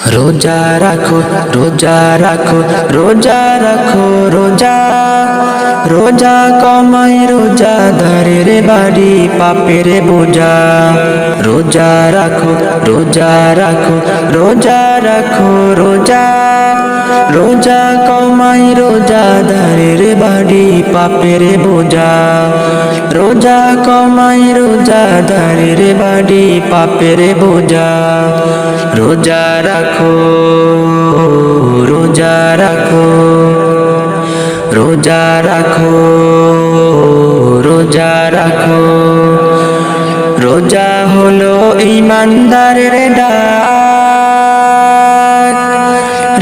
রোজা রাখো রোজা রাখো রোজা রাখো রোজা রোজা কমাই রোজাদারের বাড়ি পাপের বোঝা। রোজা রাখো রোজা রাখো রোজা রাখো রোজা রোজা কমাই রোজাদারের বাড়ি পাপের বোঝা। রোজা কমাই রোজাদারের বাড়ি পাপের বোঝা। রোজা রাখো রোজা রাখো রোজা রাখো রোজা রাখো। রোজা হলো ঈমানদারের ডাক,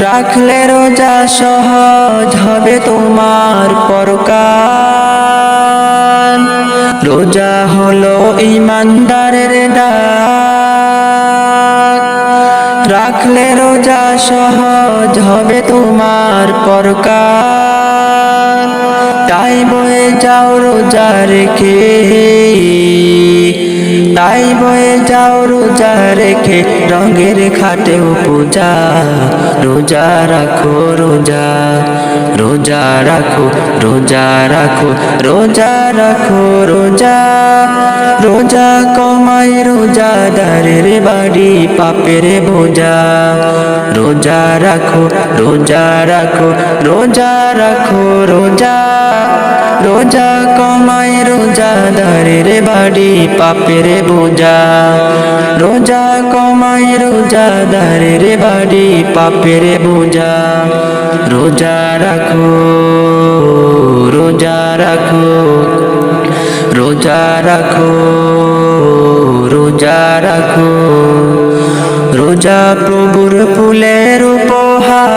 রাখলে রোজা সহজ হবে তোমার পরকাল। রোজা হলো ঈমানদারের ডাক, রাখলে রোজা সহজ হবে তোমার পরকাল। তাই বয়ে যাও রোজা রেখে, তাই বয়ে যাও রোজা রেখে রঙের খাটেও পূজা। রোজা রাখো রোজা রোজা রাখো রোজা রাখো রোজা রাখো রোজা রোজা কমাই রোজাদারের বাড়ি পাপের বোঝা। রোজা রাখো রোজা রাখো রোজা রাখো রোজা রোজা কমাই রোজাদারের বাড়ি পাপের বোঝা। রোজা কমাই রোজাদারের বাড়ি পাপের বোঝা। রোজা রাখো রোজা রাখো রোজা রাখো রোজা রাখো। রোজা প্রভুর ফুলের উপহার,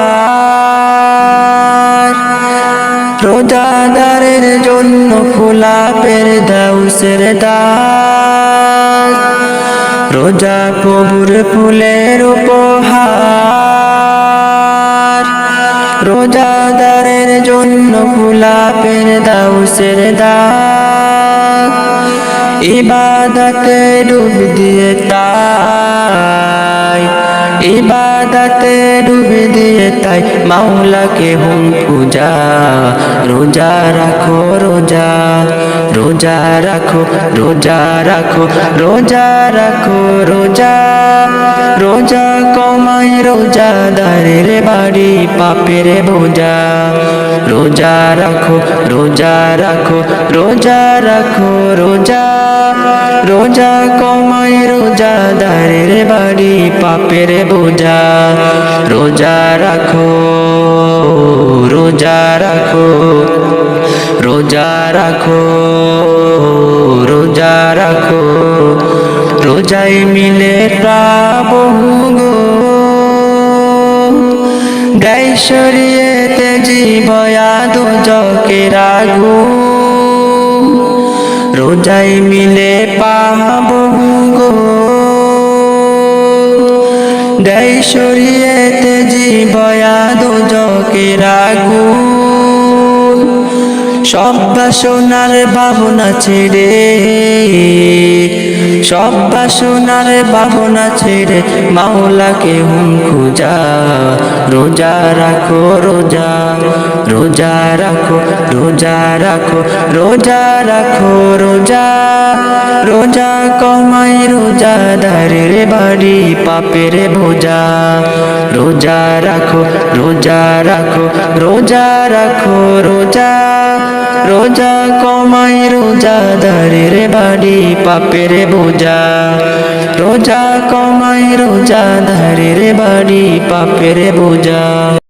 রোজাদারের জন্য খোলাপের দাউসের দ্বার। রোজা প্রভুর ফুলের উপহার, রোজাদারের জন্য খোলাপের দাউসের দ্বার। ইবাদতে ডুব দিয়ে তাই, ইবাদতে ডুব দিয়ে তাই মাওলাকে হুম পূজা। রোজা রাখো রোজা রোজা রাখো রোজা রাখো রোজা রাখো রোজা রোজা কমাই রোজাদারের বাড়ি পাপের বোঝা। রোজা রাখো রোজা রাখো রোজা রাখো রোজা রোজা কমাই রোজাদারের বাড়ি পাপের বোঝা। রোজা রাখো রোজা রাখো রোজা রাখো রোজা রাখো। রোজায় মিলে বহু গো গাই সরিয়েতে জীবয়া দুজকের আগুন। রোজায় মিলে পাবো গো গাই সরিয়েতে জীবয়া দুজকের আগুন। সব বাসনার ভাবনা ছেড়ে, সব বাসনার ভাবনা ছেড়ে মাওলাকে হুম খুঁজা। রোজা রাখো রোজা রোজা রাখো রোজা রাখো রোজা রাখো রোজা রোজা কমাই রোজাদারের বাড়ি পাপের বোঝা। রোজা রাখো রোজা রাখো রোজা রাখো রোজা রোজা কমাই রোজাদারের বাড়ি পাপের বোঝা। রোজা কমাই রোজাদারের বাড়ি পাপের বোঝা।